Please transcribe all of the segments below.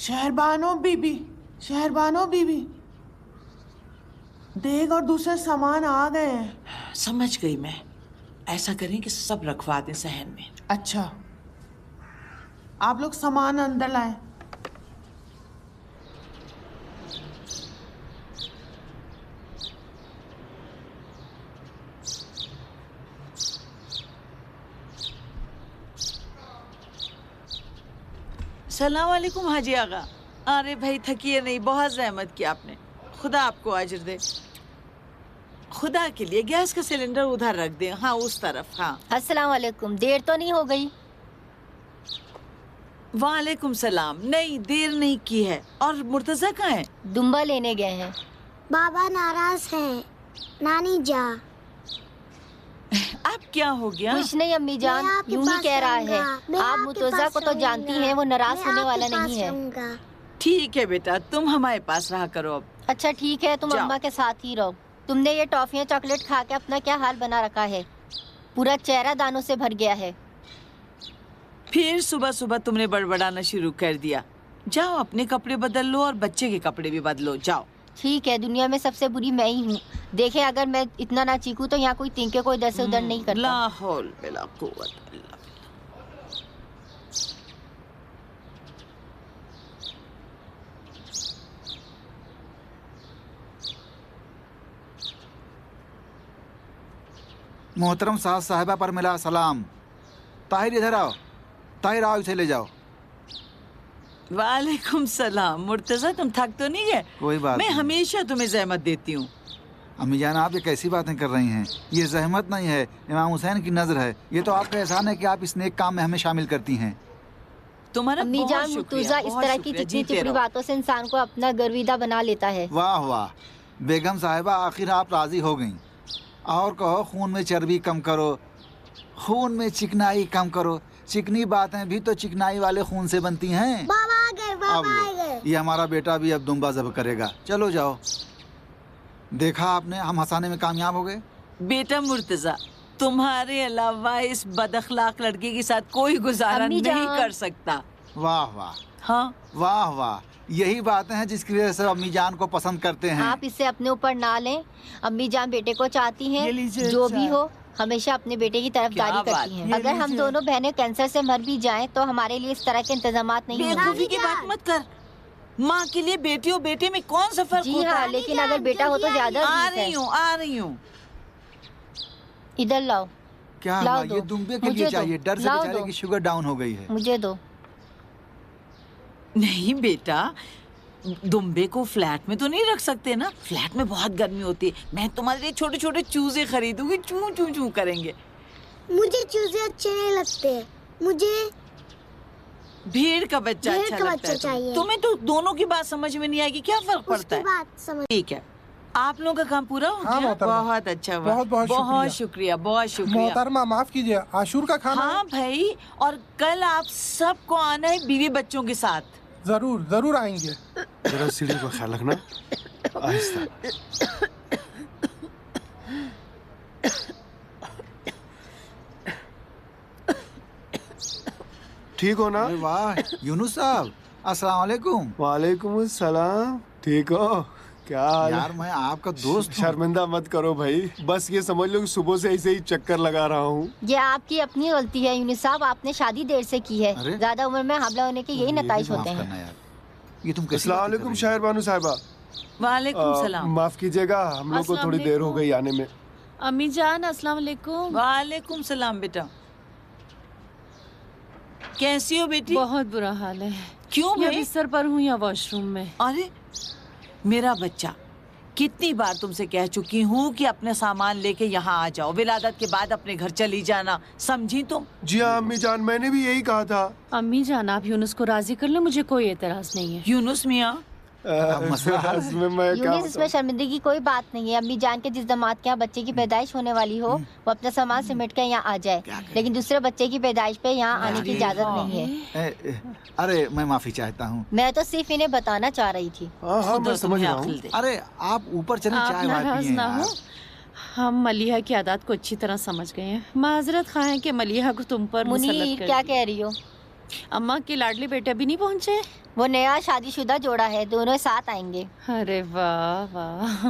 शहरबानो बीबी, शहरबानो बीबी, देग और दूसरे सामान आ गए हैं। समझ गई मैं। ऐसा करें कि सब रखवा दें सहन में। अच्छा, आप लोग सामान अंदर लाएं। सलाम वालेकुम हाजी आगा। अरे भाई थकिए नहीं, बहुत जहमत की आपने। खुदा आपको अजर दे। खुदा के लिए गैस का सिलेंडर उधर रख दे। हाँ उस तरफ। हाँ अस्सलाम वालेकुम। देर तो नहीं हो गई? वालेकुम सलाम। नहीं देर नहीं की है। और मुर्तजा कहाँ है? दुम्बा लेने गए हैं। बाबा नाराज हैं। नानी जा। अब क्या हो गया? कुछ नहीं अम्मी जान, यूं ही कह रहा है। आप मुर्तजा को तो जानती हैं, वो नाराज होने वाला नहीं है। ठीक है बेटा, तुम हमारे पास रहा करो अब। अच्छा ठीक है, तुम अम्मा के साथ ही रहो। तुमने ये टॉफियाँ चॉकलेट खा के अपना क्या हाल बना रखा है। पूरा चेहरा दानों से भर गया है। फिर सुबह सुबह तुमने बड़बड़ाना शुरू कर दिया। जाओ अपने कपड़े बदल लो और बच्चे के कपड़े भी बदलो। जाओ। ठीक है, दुनिया में सबसे बुरी मैं ही हूँ। देखें अगर मैं इतना ना चीखूं तो यहाँ कोई तिनके को इधर से उधर नहीं करता। ला हौल बिला कुव्वत इल्ला बिल्लाह। मोहतरम साहब साहिबा पर मिला सलाम। ताहिर इधर आओ। ताहिर आओ, इसे ले जाओ। वालेकुम सलाम। मुर्तजा तुम थक तो नहीं गए? कोई बात मैं नहीं। हमेशा तुम्हें जहमत देती हूँ। अम्मी जान आप ये कैसी बातें कर रही हैं? ये जहमत नहीं है, इमाम हुसैन की नजर है। ये तो आपका एहसान है कि आप इस नेक काम में हमें शामिल करती हैं। तुम्हारा अम्मी जान, मुर्तजा इस तरह की चिकनी चिपड़ी बातों से इंसान को अपना गर्विदा बना लेता है। वाह वाह बेगम साहिबा, आखिर आप राजी हो गईं। और कहो खून में चर्बी कम करो, खून में चिकनाई कम करो। चिकनी बातें भी तो चिकनाई वाले खून से बनती हैं। बाबा आ गए, अब बाबा आ लो, गए। ये हमारा बेटा भी अब दुम्बा ज़ब्ह करेगा। चलो जाओ। देखा आपने, हम हंसाने में कामयाब हो गए। बेटा मुर्तजा, तुम्हारे अलावा इस बदअखलाक लड़के के साथ कोई गुजारा अम्मी नहीं जान। कर सकता। वाह वाह हाँ वाह वाह, यही बातें हैं जिसकी वजह से अम्मी जान को पसंद करते हैं। आप इसे अपने ऊपर ना लें। अम्मी जान बेटे को चाहती ये हैं, लीजिए जो चाय। भी हो हमेशा अपने बेटे की तरफदारी क्या बात करती हैं। है। अगर ये हम लीजिए। दोनों बहनें कैंसर से मर भी जाएं तो हमारे लिए इस तरह के इंतजामात नहीं होंगे। बेवकूफी की बात मत कर। माँ के लिए बेटी और बेटे में कौन सा फर्क जी होता हाँ, है? लेकिन अगर बेटा हो तो ज्यादा आ अजीज है। रही हूँ आ रही हूँ। इधर लाओ, क्या लाओ हुआ? दो। ये दुम्बे के मुझे लिए दो। चाहिए। डर से लाओ बेचारे दो। की शुगर डाउन हो गई है। मुझे दो। नहीं बेटा, दुम्बे को फ्लैट में तो नहीं रख सकते ना। फ्लैट में बहुत गर्मी होती है। मैं तुम्हारे लिए छोटे छोटे चूजे खरीदूंगी, चू चू चू करेंगे। मुझे चूजे अच्छे नहीं लगते। मुझे भीड़ का बच्चा भेड़ अच्छा का लगता बच्चा है चाहिए। तुम्हें तो दोनों की बात समझ में नहीं आएगी। क्या फर्क पड़ता उसकी है? बात समझ। ठीक है, आप लोगों का काम पूरा हो हाँ, गया? मोहतरमा। बहुत अच्छा हुआ। बहुत बहुत बहुत शुक्रिया, बहुत शुक्रिया। मोहतरमा माफ कीजिए, आशूर का खाना हाँ भाई, और कल आप सबको आना है बीवी बच्चों के साथ। जरूर जरूर आएंगे। जरा सीढ़ी को ख्याल रखना, आहिस्ता। ठीक हो ना? अरे वाह यूनुस साहब, अस्सलाम वालेकुम। वालेकुम सलाम। ठीक हो? क्या हाल है? यार मैं आपका दोस्त हूँ। शर्मिंदा मत करो भाई, बस ये समझ लो कि सुबह से ऐसे ही चक्कर लगा रहा हूँ। ये आपकी अपनी गलती है यूनिस साहब, आपने शादी देर से की है। अरे? ज्यादा उम्र में हामला होने के यही नताइज माफ होते हैं। करना यार, ये तुम कैसी अस्सलाम बातें कर वालेकुम रही हो? शायर बानू साहिबा। वालेकुम सलाम। माफ कीजिएगा, हम लोग को अस्सलाम थोड़ी देर हो वालेकुम। गई आने में। अम्मी जान अस्सलाम वालेकुम। वालेकुम सलाम बेटा। कैसी हो बेटी? बहुत बुरा हाल है। क्यों या भाई? बिस्तर पर हूँ या वॉशरूम में। अरे मेरा बच्चा, कितनी बार तुमसे कह चुकी हूँ कि अपने सामान लेके यहाँ आ जाओ, विलादत के बाद अपने घर चली जाना, समझी तुम? जी हाँ अम्मी जान, मैंने भी यही कहा था। अम्मी जान आप यूनुस को राजी कर लो, मुझे कोई एतराज नहीं है। यूनुस मियाँ, मसला हल है। इसमें मैं क्या यूनिस इसमें शर्मिंदगी की कोई बात नहीं है। अम्मी जान के जिस दामाद के यहाँ बच्चे की पैदाइश होने वाली हो वो अपना सामान समेट कर यहाँ आ जाए, लेकिन दूसरे बच्चे की पैदाइश पे यहाँ आने की इजाजत नहीं है। अरे मैं माफी चाहता हूँ। मैं तो सिर्फ इन्हें बताना चाह रही थी। हाँ हाँ मैं खुदा समझ तुम्हें रहा हूँ। अक्ल दे। अरे आप ऊपर चले, आप चाय वाय नाराज पिए ना हो, यार। हम मलिहा की आदत को अच्छी तरह समझ गए हैं। माजरत खा है कि मलिहा को तुम पर मुसल्लत मुनीर कर क्या दिया। कह रही हो? अम्मा के लाडले बेटे भी नहीं पहुँचे? वो नया शादीशुदा जोड़ा है, दोनों साथ आएंगे। अरे वाह वाह।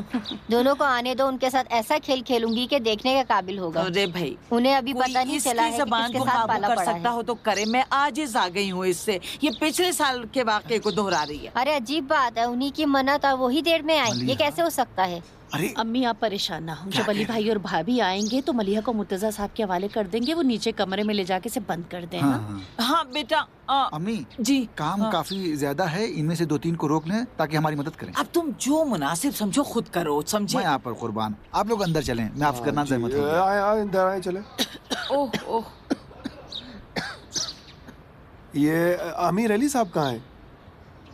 दोनों को आने दो, उनके साथ ऐसा खेल खेलूंगी कि देखने के काबिल होगा। अरे भाई, उन्हें अभी कोई पता नहीं चला इसकी है कि जबान किसके को साथ काबू पाला कर पड़ा सकता है। हो तो करे। मैं आजिज आ गई हूँ इससे। ये पिछले साल के वाक़े को दोहरा रही है। अरे अजीब बात है, उन्हीं की मन्नत और वही देर में आई, ये कैसे हो सकता है? अरे अम्मी आप परेशान ना हो, जब अली भाई और भाभी आएंगे तो मलिहा को मुर्तजा साहब के हवाले कर देंगे, वो नीचे कमरे में ले जाके से बंद कर दें। हाँ, हाँ? हाँ। हाँ बेटा, अम्मी जी काम हाँ। काफी ज्यादा है, इनमें से 2-3 को रोक लें ताकि हमारी मदद करें। अब तुम जो मुनासिब समझो खुद करो, समझे? मैं आप पर कुर्बान। आप लोग अंदर चलें, मैं आपसे करना जहमत हो गया। आए आए इधर आए चले। ओह ओह, ये आमिर अली साहब कहाँ हैं?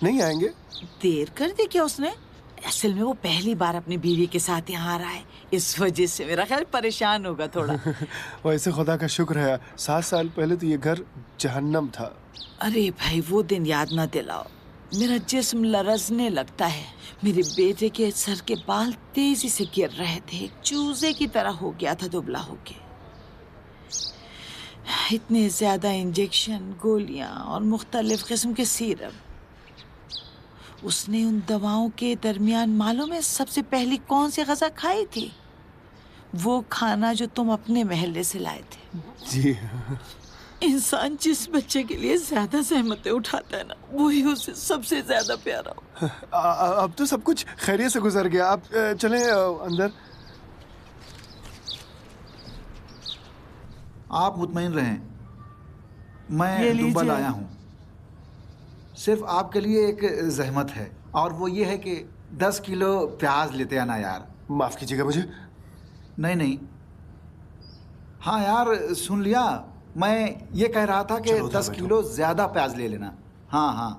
नहीं आएंगे? देर कर दी क्या उसने? असल में वो पहली बार अपनी बीवी के साथ यहाँ आ रहा है, इस वजह से मेरा ख्याल परेशान होगा थोड़ा। वैसे खुदा का शुक्र है, 7 साल पहले तो ये घर जहन्नम था। अरे भाई वो दिन याद ना दिलाओ, मेरा जिस्म लरजने लगता है। मेरे बेटे के सर के बाल तेजी से गिर रहे थे, चूजे की तरह हो गया था दुबला होके। इतने ज्यादा इंजेक्शन, गोलियां और मुख्तलिफ किस्म के सीरप। उसने उन दवाओं के दरमियान मालूम है सबसे पहली कौन सी ग़ज़ा खाई थी? वो खाना जो तुम अपने महल्ले से लाए थे। जी इंसान जिस बच्चे के लिए ज्यादा ज़हमतें उठाता है ना, वही उसे सबसे ज्यादा प्यारा हो। अब तो सब कुछ खैरियत से गुजर गया। आप चलें अंदर। आप मुतमईन रहें, ये मैं लीजिए। दुबा लाया हूँ। सिर्फ आपके लिए एक जहमत है, और वो ये है कि 10 किलो प्याज लेते आना यार। माफ कीजिएगा मुझे। नहीं नहीं, हाँ यार सुन लिया, मैं ये कह रहा था कि चलो, उधर 10 बैठो। किलो ज्यादा प्याज ले लेना। हाँ हाँ।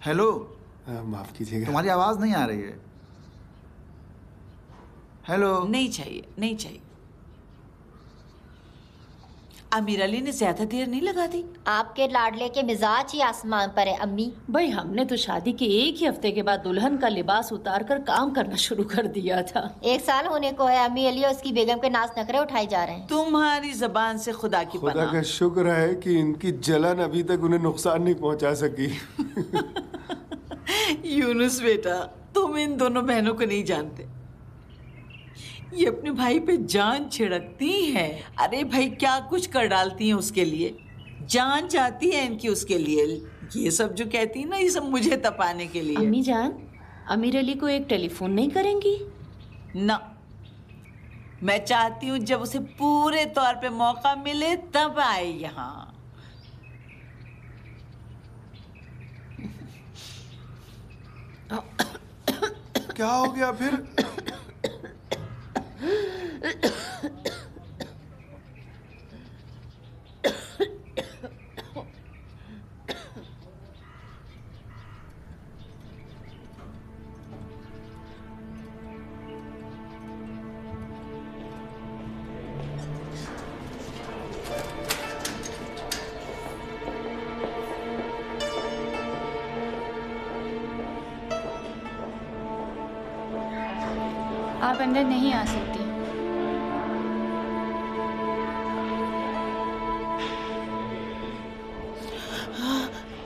हेलो, माफ कीजिएगा। तुम्हारी आवाज नहीं आ रही है। हेलो। नहीं चाहिए, नहीं चाहिए। अमीर अली ने ज्यादा देर नहीं लगा दी। आपके लाडले के मिजाज ही आसमान पर है अम्मी। भाई हमने तो शादी के एक ही हफ्ते के बाद दुल्हन का लिबास उतार कर काम करना शुरू कर दिया था। 1 साल होने को है, अम्मी अली और उसकी बेगम के नाज नखरे उठाए जा रहे हैं। तुम्हारी जबान से खुदा की खुदा पनाह। का शुक्र है कि इनकी जलन अभी तक उन्हें नुकसान नहीं पहुंचा सकी। यूनुस बेटा, तुम इन दोनों बहनों को नहीं जानते। ये अपने भाई पे जान छिड़कती हैं। अरे भाई क्या कुछ कर डालती हैं उसके लिए, जान जाती है इनकी उसके लिए। ये सब जो कहती है ना, ये सब मुझे तपाने के लिए। अम्मी जान, अमीर अली को एक टेलीफोन नहीं करेंगी? ना, मैं चाहती हूँ जब उसे पूरे तौर पे मौका मिले तब आए यहाँ। क्या हो गया फिर? आप अंदर नहीं आ सकती।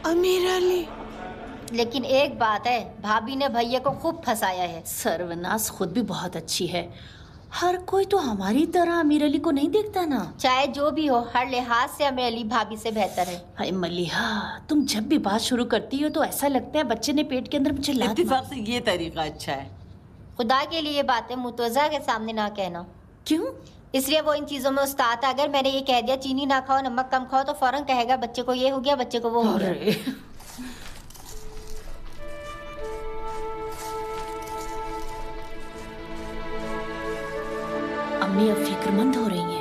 अमीर अली, लेकिन एक बात है, भाभी ने भैया को खूब फंसाया है। सर्वनाश खुद भी बहुत अच्छी है। हर कोई तो हमारी तरह आमिर अली को नहीं देखता ना। चाहे जो भी हो, हर लिहाज से आमिर अली भाभी से बेहतर है। हाय मलिहा, तुम जब भी बात शुरू करती हो तो ऐसा लगता है बच्चे ने पेट के अंदर मुझे लात इत्तेफाक से ये तरीका अच्छा है। खुदा के लिए ये बातें मुतवज़्ज़ा के सामने ना कहना। क्यों? इसलिए वो इन चीजों में उस्ताद है। अगर मैंने ये कह दिया चीनी ना खाओ, नमक कम खाओ, तो फौरन कहेगा बच्चे को ये हो गया, बच्चे को वो हो गया। अरे अम्मी अब फिक्रमंद हो रही हैं।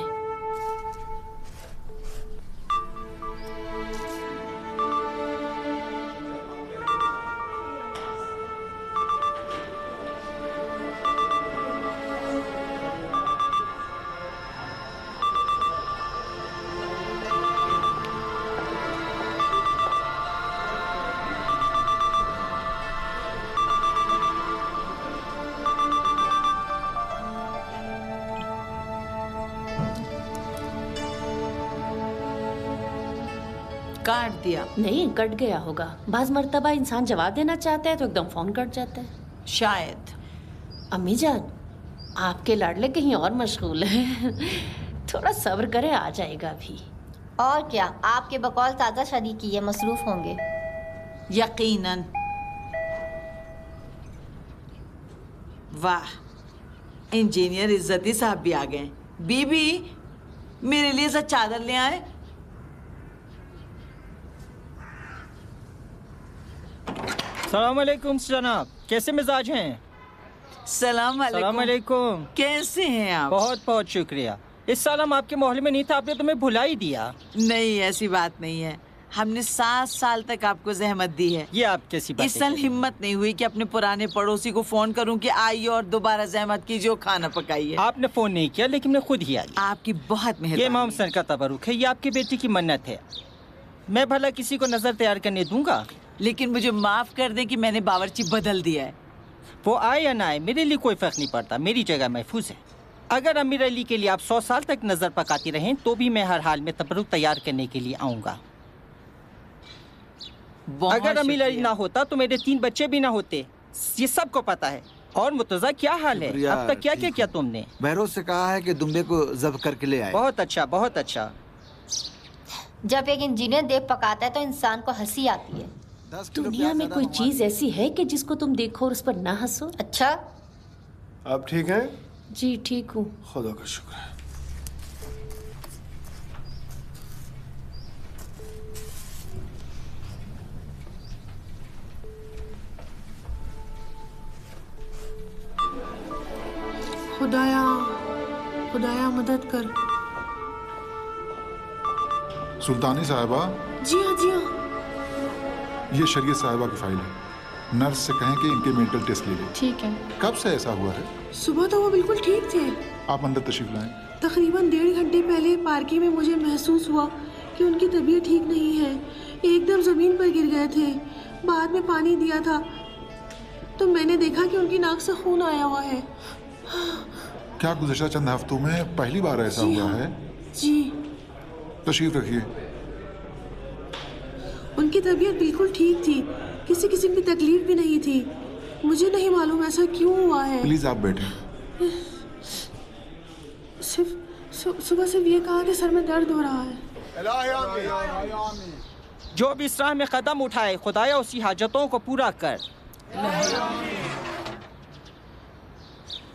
काट दिया। नहीं, कट गया होगा। बाज मर्तबा इंसान जवाब देना चाहता है तो एकदम फोन कट जाता है। शायद। अम्मी जान, आपके लाडले कहीं और मशगूल हैं। थोड़ा सब्र करें, आ जाएगा भी। और क्या, आपके बकौल ताज़ा शादी की है, मसरूफ होंगे। यकीनन। वाह, इंजीनियर इज्जती साहब भी आ गए। बीबी, मेरे लिए सा चादर ले आए। सलाम अलैकुम जनाब, कैसे मिजाज हैं? सलाम अलैकुम। कैसे हैं आप? बहुत बहुत शुक्रिया। इस साल हम आपके मोहल्ले में नहीं था, आपने तुम्हें भुला ही दिया। नहीं, ऐसी बात नहीं है। हमने 7 साल तक आपको जहमत दी है। ये आप कैसी बात? इस साल हिम्मत नहीं हुई कि अपने पुराने पड़ोसी को फोन करूं कि आइए और दोबारा जहमत कीजिए, खाना पकाइए। आपने फोन नहीं किया, लेकिन मैं खुद ही आ गया। आपकी बहुत मेहरबानी। ये इमाम सर का तबरुक है, ये आपकी बेटी की मन्नत है। मैं भला किसी को नजर तैयार करने दूंगा? लेकिन मुझे माफ कर दें कि मैंने बावर्ची बदल दिया है। वो आए या ना आए, मेरे लिए कोई फर्क नहीं पड़ता। मेरी जगह महफूज है। अगर अमीर अली के लिए आप 100 साल तक नजर पकाती रहें तो भी मैं हर हाल में तबरुक तैयार करने के लिए आऊंगा। अगर अमीर अली ना होता तो मेरे 3 बच्चे भी ना होते, ये सबको पता है। और मुर्तजा क्या हाल है? अब तक क्या क्या किया तुमने? बहरोज से कहा है कि दुम्बे को जब्त करके ले आए। बहुत अच्छा, बहुत अच्छा। जब एक इंजीनियर देख पकाता है तो इंसान को हंसी आती है। दुनिया में कोई चीज ऐसी है कि जिसको तुम देखो और उस पर ना हंसो? अच्छा, आप ठीक हैं? जी ठीक हूँ, खुदा का शुक्र है। खुदाया, खुदाया मदद कर। सुल्तानी साहिबा, जी हाँ, जी हाँ। ये शरीयत साहिबा की फाइल है। नर्स से कहें कि इनके मेडिकल टेस्ट ले लें। ठीक है। कब से ऐसा हुआ है? सुबह तो वो बिल्कुल ठीक थे। आप अंदर तशरीफ लाएं। तकरीबन 1.5 घंटे पहले पार्किंग में मुझे महसूस हुआ कि उनकी तबीयत ठीक नहीं है। एकदम जमीन पर गिर गए थे। बाद में पानी दिया था तो मैंने देखा कि उनकी नाक से खून आया हुआ है। क्या गुज़श्ता चंद हफ्तों में पहली बार ऐसा जी हुआ हाँ। है? जी। तशरीफ रखिए। उनकी तबीयत बिल्कुल ठीक थी, किसी किस्म की तकलीफ भी नहीं थी। मुझे नहीं मालूम ऐसा क्यों हुआ है। प्लीज आप बैठें। सुबह सिर्फ ये कहा कि सर में दर्द हो रहा है। जो भी इस राह में कदम उठाए, खुदाया उसी हाजतों को पूरा कर।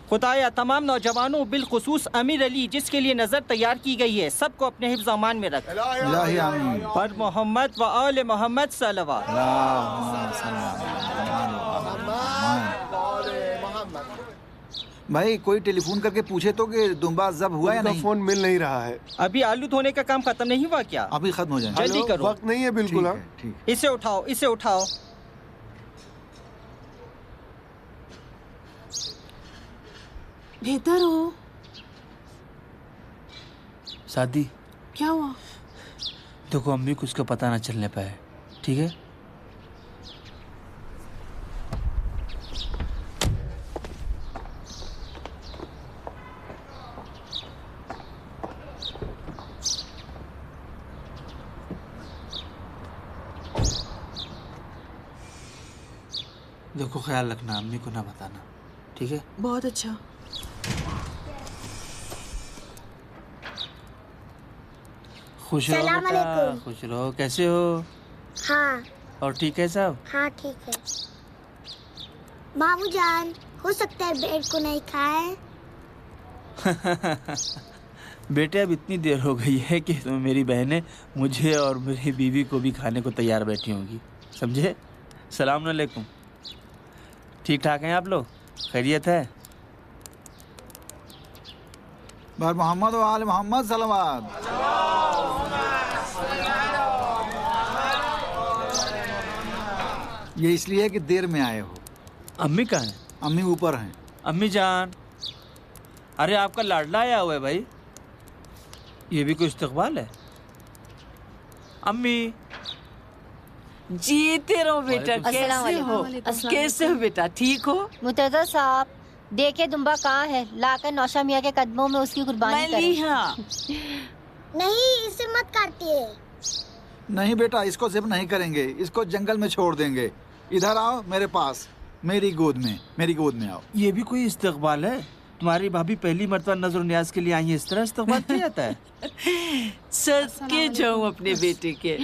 खुदाया तमाम नौजवानों बिलखुसूस अमीर अली जिसके लिए नजर तैयार की गई है, सबको अपने हिफ्ज़ अमान में रख। इलाही आमीन। पर मोहम्मद व आले मोहम्मद सल्लल्लाहु भाई कोई टेलीफोन करके पूछे तो कि दुम्बा जब हुआ या नहीं? फोन मिल नहीं रहा है। अभी आलू धोने का काम खत्म नहीं हुआ क्या? अभी खत्म हो जाए। जल्दी करो। वक्त नहीं है बिल्कुल। हाँ ठीक। इसे उठाओ, इसे उठाओ। बेहतर हो। शादी क्या हुआ? देखो अम्मी को उसका पता ना चलने पाए, ठीक है? देखो ख्याल रखना, अम्मी को ना बताना, ठीक है? बहुत अच्छा। खुश रहो सलाम बेटा, अलैकुम। खुश रहो। कैसे हो? हाँ और ठीक है सब? हाँ ठीक है। मामू जान, हो सकता है बेड को नहीं खाए। बेटे अब इतनी देर हो गई है कि तुम्हें मेरी बहनें मुझे और मेरी बीवी को भी खाने को तैयार बैठी होंगी, समझे? सलाम अलैकुम। ठीक ठाक हैं आप लोग? खैरियत है? बर मोहम्मद व आल मोहम्मद सलावत। ये इसलिए कि देर में आए हो। अम्मी कहाँ हैं? अम्मी ऊपर हैं। अम्मी जान, अरे आपका लाडला आया हुआ है भाई, ये भी कोई इस्तकबाल है? अम्मी जीते रहो बेटा। कैसे हो? कैसे हो बेटा? ठीक हो? मुर्तजा साहब, देखे दुम्बा कहाँ है, लाकर नौशा मियाँ के कदमों में उसकी कुर्बानी करें। मलिहा, नहीं, इसे मत काटिए। नहीं बेटा, इसको जिप नहीं करेंगे, इसको जंगल में छोड़ देंगे। इधर आओ मेरे पास, मेरी गोद में आओ। ये भी कोई इस्तकबाल है? तुम्हारी भाभी पहली मर्तबा नजर न्याज के लिए आई है, इस तरह इस्तकबाल किया जाता है? सदके जाऊं अपने बेटे के।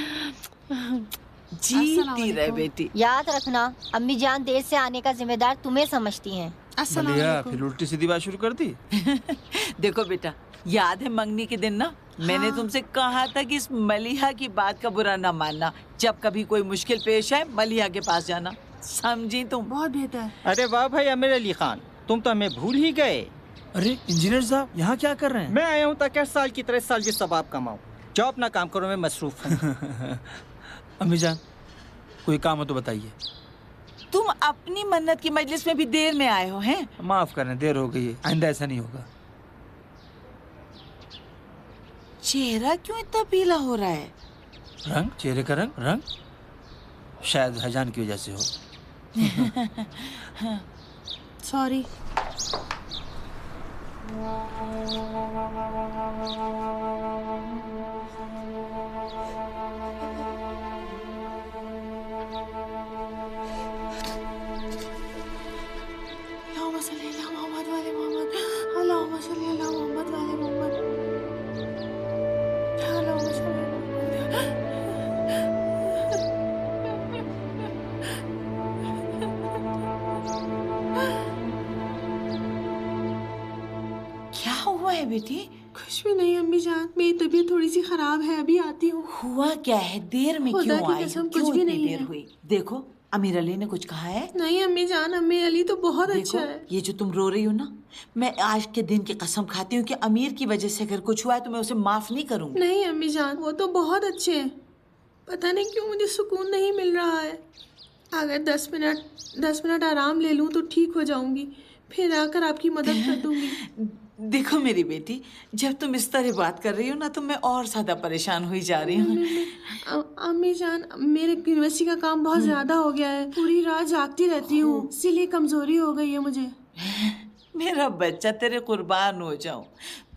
जीती रहे बेटी। याद रखना, अम्मी जान देर से आने का जिम्मेदार तुम्हें समझती हैं। मलिहा फिर उल्टी सीधी बात शुरू कर दी। देखो बेटा, याद है मंगनी के दिन ना, मैंने तुमसे कहा था कि इस मलिहा की बात का बुरा ना मानना। जब कभी कोई मुश्किल पेश आए, मलिहा के पास जाना, समझी तुम? बहुत बेहतर। अरे वाह भाई आमिर अली खान, तुम तो हमें भूल ही गए। अरे इंजीनियर साहब, यहाँ क्या कर रहे हैं? मैं आया हूँ ताकि हर साल की तरह इस साल भी सवाब कमाऊँ। जाओ अपना काम करो, मैं मसरूफ हूँ। अम्मी जान, कोई काम हो तो बताइए। तुम अपनी मन्नत की मजलिस में भी देर में आए हो हैं? माफ करना, देर हो गई है, आइंदा ऐसा नहीं होगा। चेहरा क्यों इतना पीला हो रहा है? रंग? चेहरे का रंग शायद हैजान की वजह से हो। सॉरी। क्या हुआ है बेटी? कुछ भी नहीं अम्मी जान, मेरी तबीयत थोड़ी सी खराब है, अभी आती हूँ। हुआ क्या है? देर में खुदा क्यों की आई? कसम, क्यों कुछ भी इतनी नहीं देर है। हुई? देखो, अमीर अली ने कुछ कहा है? नहीं अम्मी जान, अम्मी अली तो बहुत देखो, अच्छा है। ये जो तुम रो रही हो ना, मैं आज के दिन की कसम खाती हूँ कि अमीर की वजह से अगर कुछ हुआ है तो मैं उसे माफ नहीं करूंगी। नहीं अम्मी जान, वो तो बहुत अच्छे हैं। पता नहीं क्यों मुझे सुकून नहीं मिल रहा है। अगर 10 मिनट आराम ले लूँ तो ठीक हो जाऊंगी, फिर आकर आपकी मदद कर दूंगी। देखो मेरी बेटी, जब तुम इस तरह बात कर रही हो ना तो मैं और ज्यादा परेशान हुई जा रही हूँ। अम्मी जान, मेरे यूनिवर्सिटी का काम बहुत ज्यादा हो गया है, पूरी रात जागती रहती हूँ, इसीलिए कमजोरी हो गई है मुझे। मेरा बच्चा, तेरे कुर्बान हो जाऊं,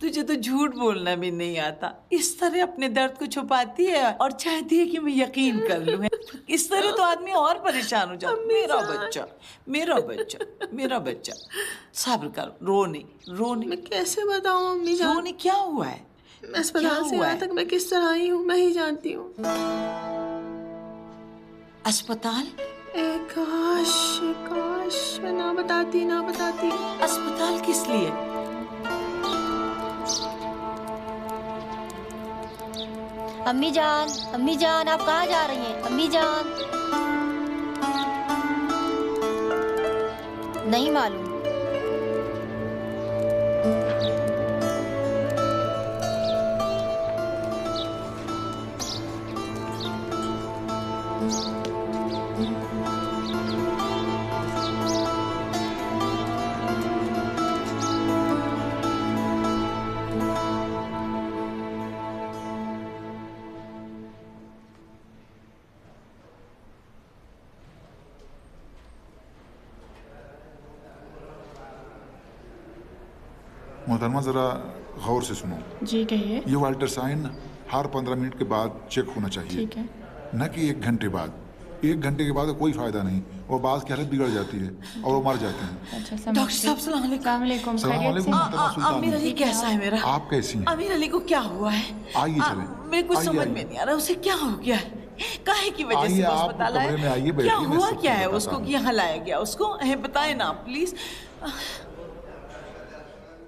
तुझे तो झूठ बोलना भी नहीं आता। इस तरह अपने दर्द को छुपाती है और चाहती है कि मैं यकीन कर लूं। इस तरह तो आदमी और परेशान हो जाता। मेरा बच्चा, मेरा बच्चा, मेरा बच्चा, सब्र कर, रो नहीं। मैं कैसे बताऊं अम्मी जान? रो नहीं, क्या हुआ है? अस्पताल से यहाँ तक मैं किस तरह आई हूँ मैं ही जानती हूँ। अस्पताल? काश मैं ना बताती। अस्पताल किस लिए? अम्मी जान आप कहाँ जा रही हैं? अम्मी जान, नहीं मालूम। मोहतरमा ज़रा गौर से सुनो। जी कहिए। ये अल्ट्रासाउंड हर 15 मिनट के बाद चेक होना चाहिए। ठीक है। न कि 1 घंटे बाद। 1 घंटे के बाद कोई फायदा नहीं, वो बाज की हालत बिगड़ जाती है और वो मर जाते हैं। अच्छा, डॉक्टर साहब सलाम अलैकुम। अमीर अली कैसा है मेरा? आप कैसी हैं? अमीर अली को क्या हुआ है? आइए चलें। मेरे कुछ समझ में नहीं आ रहा, उसे क्या हो गया है? काहे की वजह से अस्पताल आया? क्या हुआ क्या है उसको कि यहाँ लाया गया उसको? बताए ना प्लीज।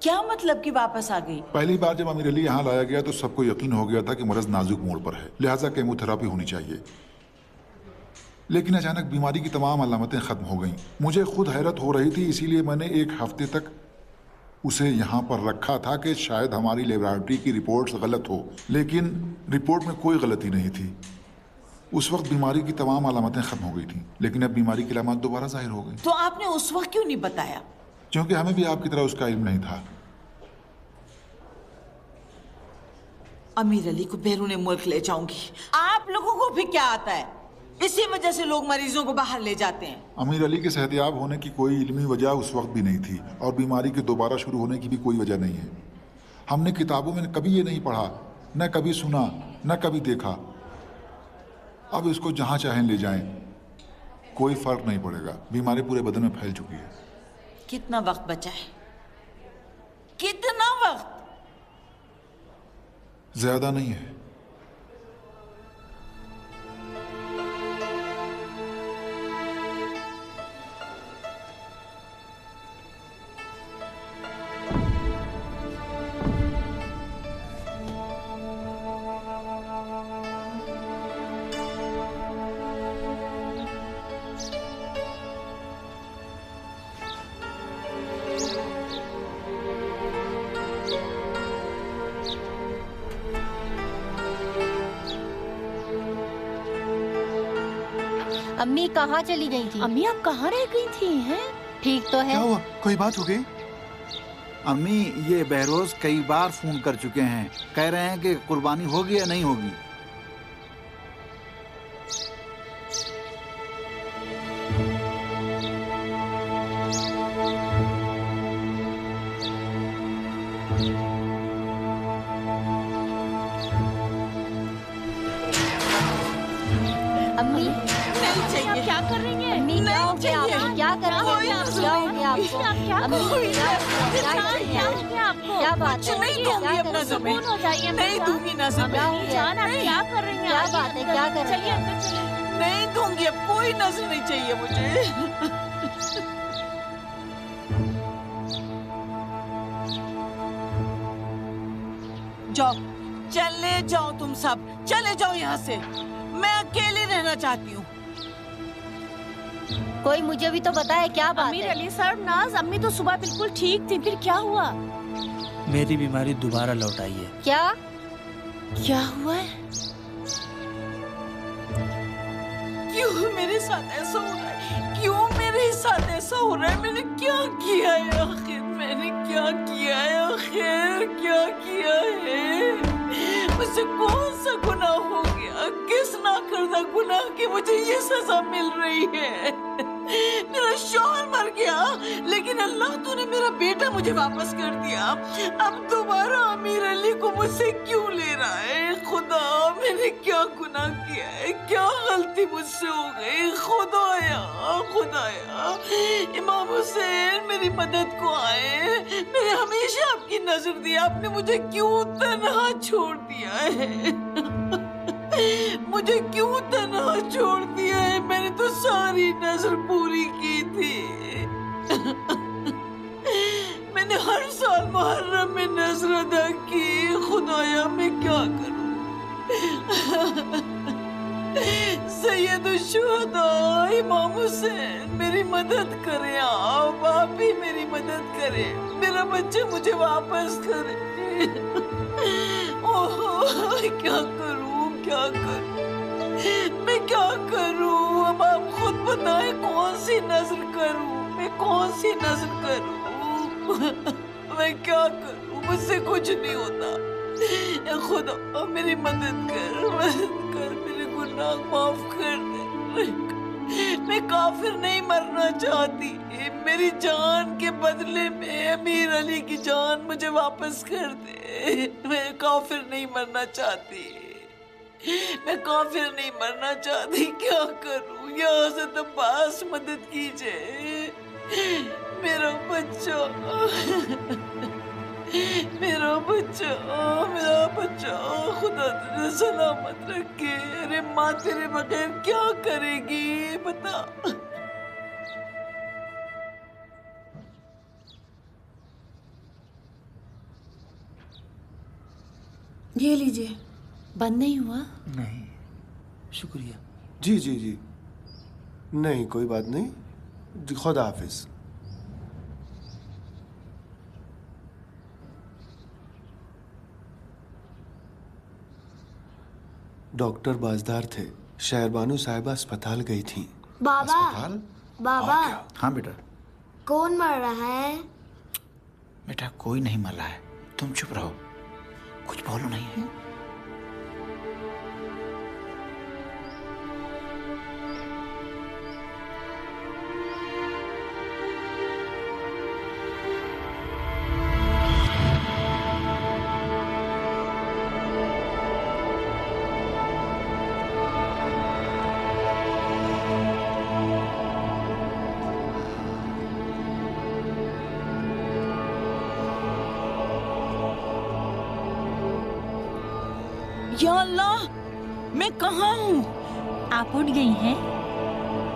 क्या मतलब कि वापस आ गई? पहली बार जब अमीर अली यहाँ लाया गया तो सबको यकीन हो गया था कि मर्ज नाजुक मोड़ पर है, लिहाजा केमोथेरापी होनी चाहिए। लेकिन अचानक बीमारी की तमाम अलामतें खत्म हो गईं। मुझे खुद हैरत हो रही थी, इसीलिए मैंने 1 हफ्ते तक उसे यहाँ पर रखा था कि शायद हमारी लेबोरेटरी की रिपोर्ट्स गलत हो, लेकिन रिपोर्ट में कोई गलती नहीं थी। उस वक्त बीमारी की तमाम अलामतें खत्म हो गई थी, लेकिन अब बीमारी की अलामत दोबारा जाहिर हो गई। तो आपने उस वक्त क्यों नहीं बताया? क्योंकि हमें भी आपकी तरह उसका इल्म नहीं था। अमीर अली को बैरून मुल्क ले जाऊंगी। आप लोगों को भी क्या आता है? इसी वजह से लोग मरीजों को बाहर ले जाते हैं। अमीर अली के सेहतयाब होने की कोई इल्मी वजह उस वक्त भी नहीं थी और बीमारी के दोबारा शुरू होने की भी कोई वजह नहीं है। हमने किताबों में कभी ये नहीं पढ़ा, न कभी सुना, न कभी देखा। अब इसको जहाँ चाहें ले जाएं, कोई फर्क नहीं पड़ेगा। बीमारी पूरे बदन में फैल चुकी है। कितना वक्त बचा है? कितना वक्त? ज्यादा नहीं है। अम्मी कहाँ चली गई थी? अम्मी आप कहाँ रह गई थी? हैं? ठीक तो है। क्या हुआ? कोई बात हो गई? अम्मी, ये बहरोज कई बार फोन कर चुके हैं, कह रहे हैं कि कुर्बानी होगी या नहीं होगी। अम्मी नहीं चाहिए। आप क्या कर रही हैं? अम्मी क्या हो गया? चाहिए। क्या कर रही कोई हैं? नजर क्या हो नहीं। गया आपको? आप क्या अम्मी कोई क्या नजर क्या हो गया आपको? क्या बात कुछ है? नहीं क्या दूंगी कर अपना रही हैं? जमीन। हो जाइए नहीं दूंगी ना क्या जमीन। हो गया? जान आप क्या कर रही हैं? क्या आइए बात है? अंदर। क्या कर रही चलिए हैं? अंदर चलिए। नहीं दूंगी, अब कोई नजर नहीं चाहिए मुझे। जाओ, चले जाओ तुम सब, चले जाओ यहाँ से। मैं अकेली रहना चाहती हूँ। कोई मुझे भी तो बताए क्या बात अमीर है? अली सर, नाज अम्मी तो सुबह बिल्कुल ठीक थी, फिर क्या हुआ? मेरी बीमारी दोबारा लौट आई है। क्या? क्या हुआ है? क्यों मेरे साथ ऐसा हो रहा है? क्यों मेरे साथ ऐसा हो रहा है? मैंने क्या किया है आखिर? मैंने क्या किया है आखिर? क्या किया है? मुझसे कौन सा गुनाह हो गया? किस नाकर्दा गुनाह की मुझे ये सजा मिल रही है? मेरा शौहर मर गया, लेकिन अल्लाह तूने मेरा बेटा मुझे वापस कर दिया। अब दोबारा अमीर अली को मुझसे क्यों ले रहा है? खुदा, मैंने क्या गुनाह किया है? क्या गलती मुझसे हो गई? खुदाया, खुदाया, इमाम हुसैन मेरी मदद को आए। मैंने हमेशा आपकी नजर दी, आपने मुझे क्यों तन्हा छोड़ दिया है? मुझे क्यों तन्हा छोड़ दिया है? मैंने तो सारी नजर पूरी की थी। मैंने हर साल मुहर्रम में नजर अदा की। खुदाया, मैं क्या करूं? सैयदुश्शुहदा इमाम हुसैन मेरी मदद करें। आप ही मेरी मदद करें। मेरा बच्चा मुझे वापस करे। ओह, क्या करूं? क्या करूं? मैं क्या करूं? अब आप खुद बताएं, कौन सी नजर करूं? मैं कौन सी नजर करूं? मैं क्या करूं? मुझसे कुछ नहीं होता। खुदा मेरी मदद कर, मेरे गुनाह माफ कर दे। मैं काफिर नहीं मरना चाहती। मेरी जान के बदले में अमीर अली की जान मुझे वापस कर दे। मैं काफिर नहीं मरना चाहती। मैं काफिर नहीं मरना चाहती, क्या करूं? यहाँ से तो पास मदद कीजिए। मेरा बच्चा, मेरा बच्चा, मेरा बच्चा, खुदा तुझे सलामत रखे। अरे माँ तेरे बगैर क्या करेगी बता। ये लीजिए। बंद नहीं हुआ? नहीं, शुक्रिया। जी जी जी, नहीं कोई बात नहीं जी, खुदा हाफिज। डॉक्टर बाजदार थे, शहरबानू साहिबा अस्पताल गई थी। बाबा, अस्पताल? बाबा, हाँ बेटा। कौन मर रहा है? बेटा कोई नहीं मर रहा है, तुम चुप रहो, कुछ बोलो नहीं है। या अल्लाह, मैं कहाँ हूँ? आप उठ गई हैं?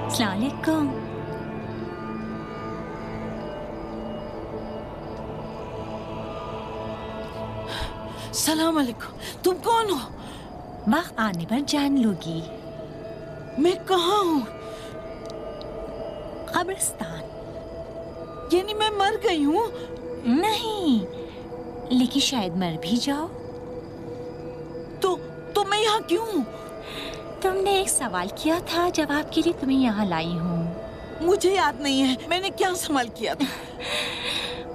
अस्सलाम वालेकुम। सलाम अलैकुम। तुम कौन हो? वक्त आने पर जान लोगी। मैं कहाँ हूँ? कब्रिस्तान। यानी मैं मर गई हूँ? नहीं, लेकिन शायद मर भी जाओ। तो मैं यहाँ क्यों हूँ? तुमने एक सवाल किया था, जवाब के लिए तुम्हें यहाँ लाई हूँ। मुझे याद नहीं है मैंने क्या सवाल किया था।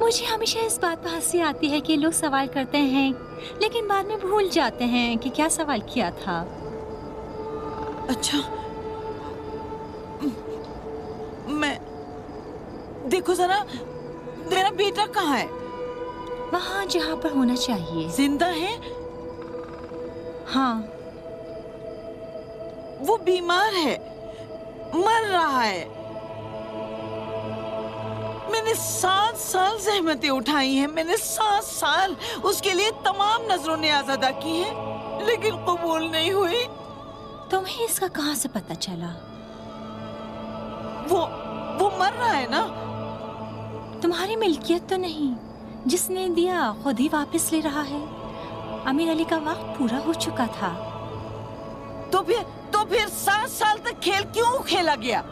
मुझे हमेशा इस बात पर हंसी आती है कि लोग सवाल करते हैं लेकिन बाद में भूल जाते हैं कि क्या सवाल किया था। अच्छा, मैं देखो जरा, मेरा बेटा कहाँ है? वहाँ जहाँ पर होना चाहिए। जिंदा है? हाँ। वो बीमार है, मर रहा है। मैंने 7 साल ज़हमतें उठाई हैं, मैंने 7 साल उसके लिए तमाम नजरों ने अदा की हैं, लेकिन कबूल नहीं हुई। तुम्हें इसका कहाँ से पता चला? वो मर रहा है ना? तुम्हारी मिल्कियत तो नहीं, जिसने दिया खुद ही वापस ले रहा है। अमीर अली का वक्त पूरा हो चुका था। तो फिर 7 साल तक खेल क्यों खेला गया?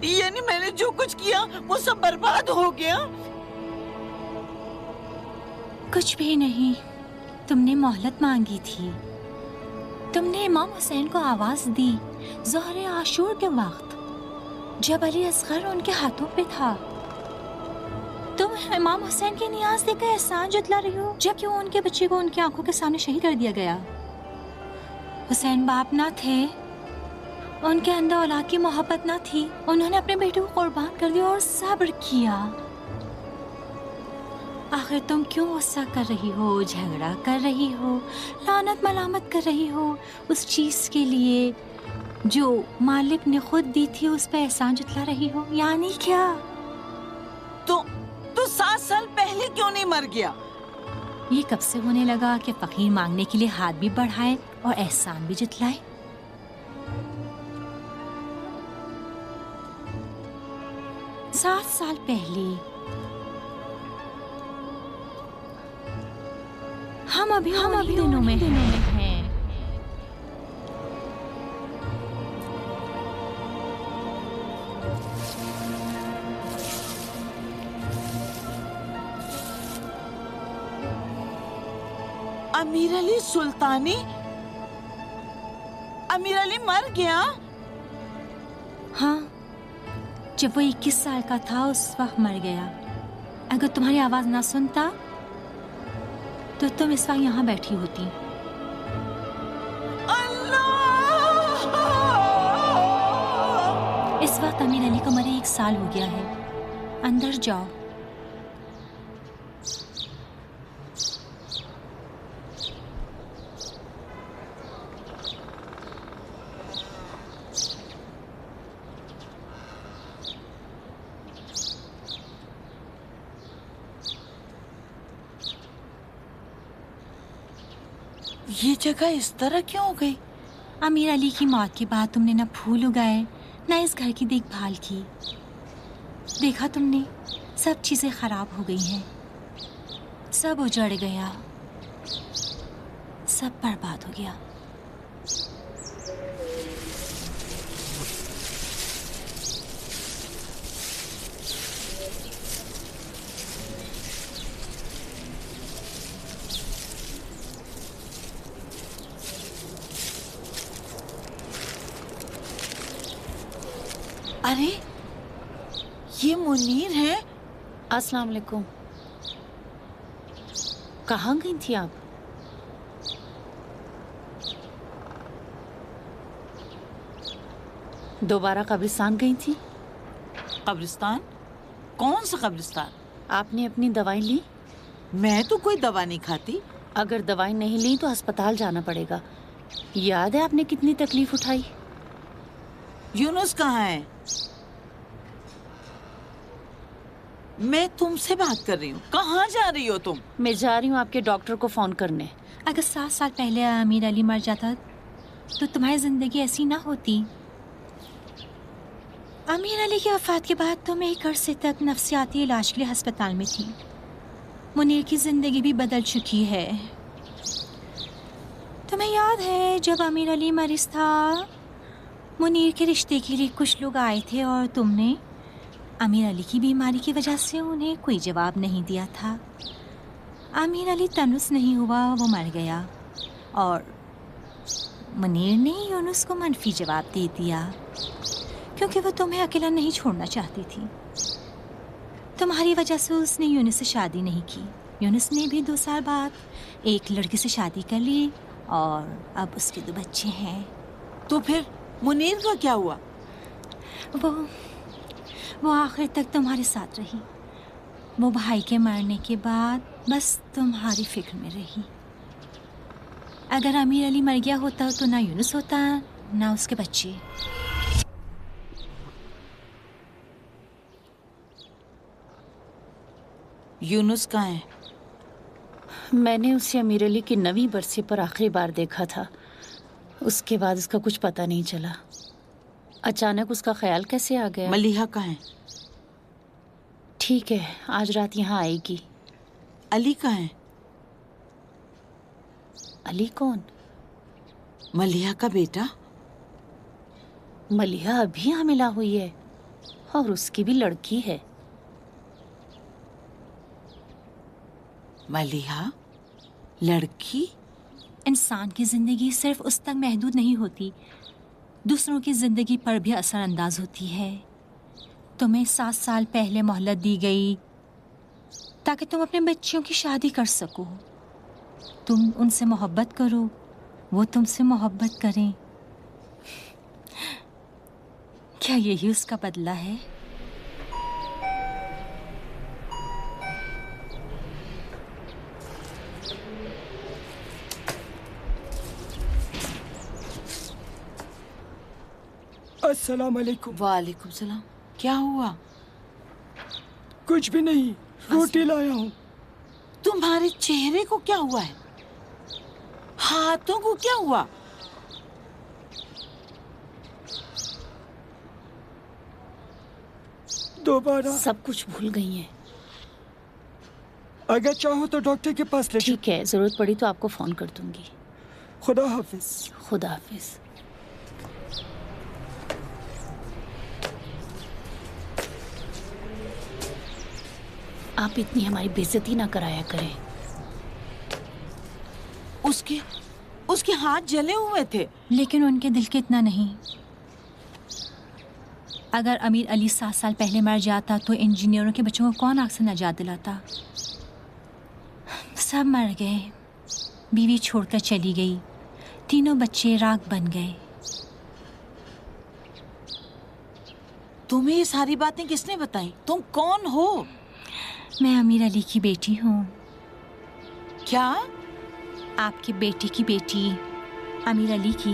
यानी मैंने जो कुछ किया वो सब बर्बाद हो गया? कुछ भी नहीं, तुमने मोहलत मांगी थी। तुमने इमाम हुसैन को आवाज दी ज़ोहरे आशूर के वक्त, जब अली असगर उनके हाथों पे था। तुम इमाम हुसैन की नियाज देकर एहसान जतला रही हो, जबकि वो उनके बच्चे को उनकी आंखों के सामने शहीद कर दिया गया। हुसैन बाप ना थे, उनके अंदर औलाद की मोहब्बत ना थी। उन्होंने अपने बेटे को कुर्बान कर दिया और सब्र किया। आखिर तुम क्यों गुस्सा कर रही हो, झगड़ा कर रही हो, लानत मलामत कर रही हो उस चीज के लिए जो मालिक ने खुद दी थी? उस पर एहसान जतला रही हो, यानी क्या? तो 7 साल पहले क्यों नहीं मर गया? ये कब से होने लगा कि फकीर मांगने के लिए हाथ भी बढ़ाए और एहसान भी जतलाए? सात साल पहले हम अभी दिनों में हैं। अमीर अली सुल्तानी? अमीर अली मर गया? हाँ, जब वो 21 साल का था उस वक्त मर गया। अगर तुम्हारी आवाज ना सुनता तो तुम इस वक्त यहाँ बैठी होती। इस वक्त अमीर अली को मरे 1 साल हो गया है। अंदर जाओ। ये जगह इस तरह क्यों हो गई? अमीर अली की मौत के बाद तुमने न फूल उगाए न इस घर की देखभाल की। देखा तुमने, सब चीजें खराब हो गई हैं, सब उजड़ गया, सब बर्बाद हो गया। अरे ये मुनीर है। अस्सलाम वालेकुम। कहाँ गई थी आप? दोबारा कब्रिस्तान गई थी? कब्रिस्तान? कौन सा कब्रिस्तान? आपने अपनी दवाई ली? मैं तो कोई दवा नहीं खाती। अगर दवाई नहीं ली तो अस्पताल जाना पड़ेगा। याद है आपने कितनी तकलीफ उठाई? यूनुस कहाँ है? मैं तुमसे बात कर रही हूँ। कहाँ जा रही हो तुम? मैं जा रही हूँ आपके डॉक्टर को फोन करने। अगर 7 साल पहले अमीर अली मर जाता तो तुम्हारी जिंदगी ऐसी ना होती। अमीर अली की वफात के बाद तुम 1 अरसे तक नफ्सियाती इलाज के लिए अस्पताल में थी। मुनीर की जिंदगी भी बदल चुकी है। तुम्हें याद है जब अमीर अली मरीज था, मुनीर के रिश्ते के लिए कुछ लोग आए थे और तुमने अमीर अली की बीमारी की वजह से उन्हें कोई जवाब नहीं दिया था। अमीर अली तनुस नहीं हुआ, वो मर गया और मुनीर ने यूनुस को मनफी जवाब दे दिया क्योंकि वो तुम्हें अकेला नहीं छोड़ना चाहती थी। तुम्हारी वजह से उसने यूनुस से शादी नहीं की। यूनुस ने भी 2 साल बाद एक लड़की से शादी कर ली और अब उसके 2 बच्चे हैं। तो फिर मुनीर का क्या हुआ? वो आखिर तक तुम्हारे साथ रही। वो भाई के मरने के बाद बस तुम्हारी फिक्र में रही। अगर अमीर अली मर गया होता तो ना यूनुस होता ना उसके बच्चे। यूनुस कहाँ है? मैंने उसे अमीर अली की 9वीं बरसी पर आखिरी बार देखा था। उसके बाद उसका कुछ पता नहीं चला। अचानक उसका ख्याल कैसे आ गया? मलिहा कहाँ है? ठीक है, आज रात यहाँ आएगी। अली कहाँ है? अली कौन? मलिहा का बेटा। मलिहा अभी हमिला हुई है और उसकी भी लड़की है। मलिहा लड़की? इंसान की जिंदगी सिर्फ उस तक महदूद नहीं होती, दूसरों की जिंदगी पर भी असरअंदाज होती है। तुम्हें 7 साल पहले मोहलत दी गई ताकि तुम अपने बच्चियों की शादी कर सको। तुम उनसे मोहब्बत करो, वो तुमसे मोहब्बत करें। क्या यही उसका बदला है? अस्सलाम वालेकुम। वालेकुम सलाम। क्या हुआ? कुछ भी नहीं, रोटी लाया हूँ। तुम्हारे चेहरे को क्या हुआ है? हाथों को क्या हुआ? दोबारा सब कुछ भूल गई हैं। अगर चाहो तो डॉक्टर के पास ले। ठीक है, जरूरत पड़ी तो आपको फोन कर दूंगी। खुदा हाफिज। खुदा हाफिज। आप इतनी हमारी बेइज्जती ना कराया करें। उसके हाथ जले हुए थे, लेकिन उनके दिल के इतना नहीं। अगर अमीर अली 7 साल पहले मर जाता तो इंजीनियरों के बच्चों को कौन आग से नजात दिलाता? सब मर गए, बीवी छोड़कर चली गई, तीनों बच्चे राख बन गए। तुम्हें ये सारी बातें किसने बताई? तुम कौन हो? मैं अमीर अली की बेटी हूँ। क्या? आपकी बेटी की बेटी, अमीर अली की।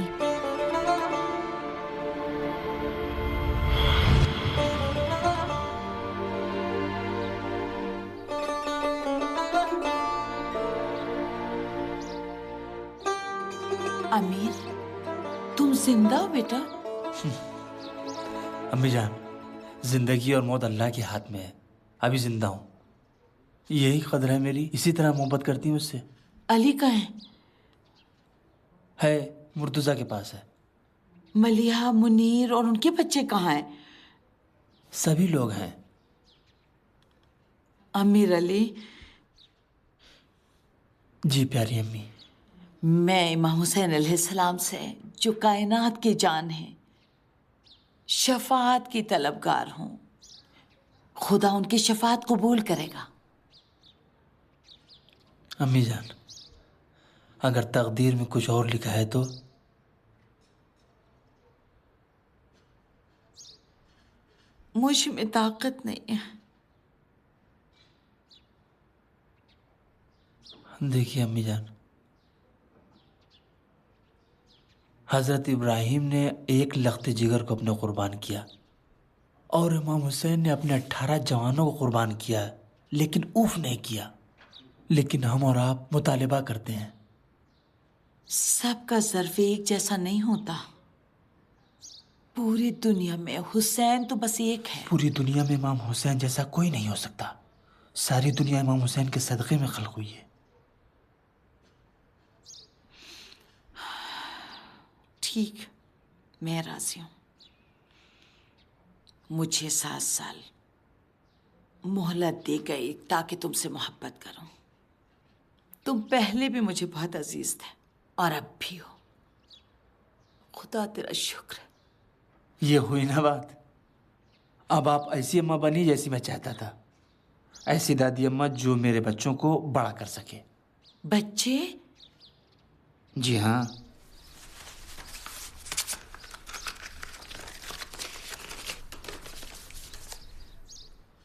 अमीर, तुम जिंदा हो बेटा? अम्मी जान, जिंदगी और मौत अल्लाह के हाथ में है। अभी जिंदा हूँ, यही कदर है मेरी। इसी तरह मोहब्बत करती हूँ उससे। अली कहाँ है? मुर्तजा के पास है। मलिहा, मुनीर और उनके बच्चे कहाँ हैं? सभी लोग हैं। अमीर अली। जी प्यारी अम्मी। मैं इमाम हुसैन अलैहिस्सलाम से, जो कायनात की जान है, शफाअत की तलबगार हूँ। खुदा उनकी शफाअत कबूल करेगा। अम्मी जान, अगर तकदीर में कुछ और लिखा है तो मुझ में ताकत नहीं है। देखिए अम्मी जान, हजरत इब्राहिम ने एक लख्त जिगर को अपने कुर्बान किया और इमाम हुसैन ने अपने 18 जवानों को कुर्बान किया, लेकिन ऊफ नहीं किया। लेकिन हम और आप मुतालिबा करते हैं। सबका ज़र्फ एक जैसा नहीं होता। पूरी दुनिया में हुसैन तो बस एक है। पूरी दुनिया में इमाम हुसैन जैसा कोई नहीं हो सकता। सारी दुनिया इमाम हुसैन के सदक़े में खल्क़ हुई है। ठीक, मैं राजी हूँ। मुझे 7 साल मोहलत दी गई ताकि तुमसे मोहब्बत करूं। तुम पहले भी मुझे बहुत अजीज थे और अब भी हो। खुदा तेरा शुक्र है। ये हुई ना बात। अब आप ऐसी अम्मा बनी जैसी मैं चाहता था। ऐसी दादी अम्मा जो मेरे बच्चों को बड़ा कर सके। बच्चे? जी हाँ।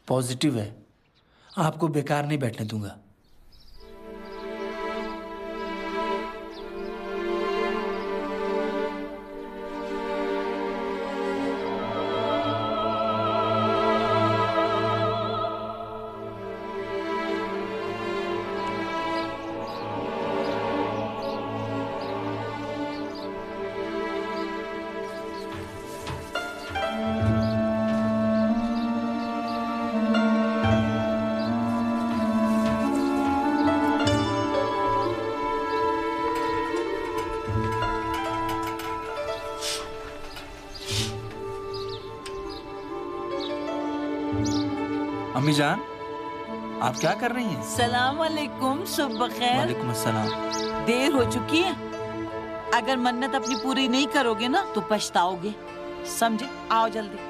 पॉजिटिव है, आपको बेकार नहीं बैठने दूंगा। अम्मी जान, आप क्या कर रही हैं? सलाम अलैकुम, सुबह खैर। वालेकुम अस्सलाम। देर हो चुकी है। अगर मन्नत अपनी पूरी नहीं करोगे ना तो पछताओगे, समझे? आओ जल्दी।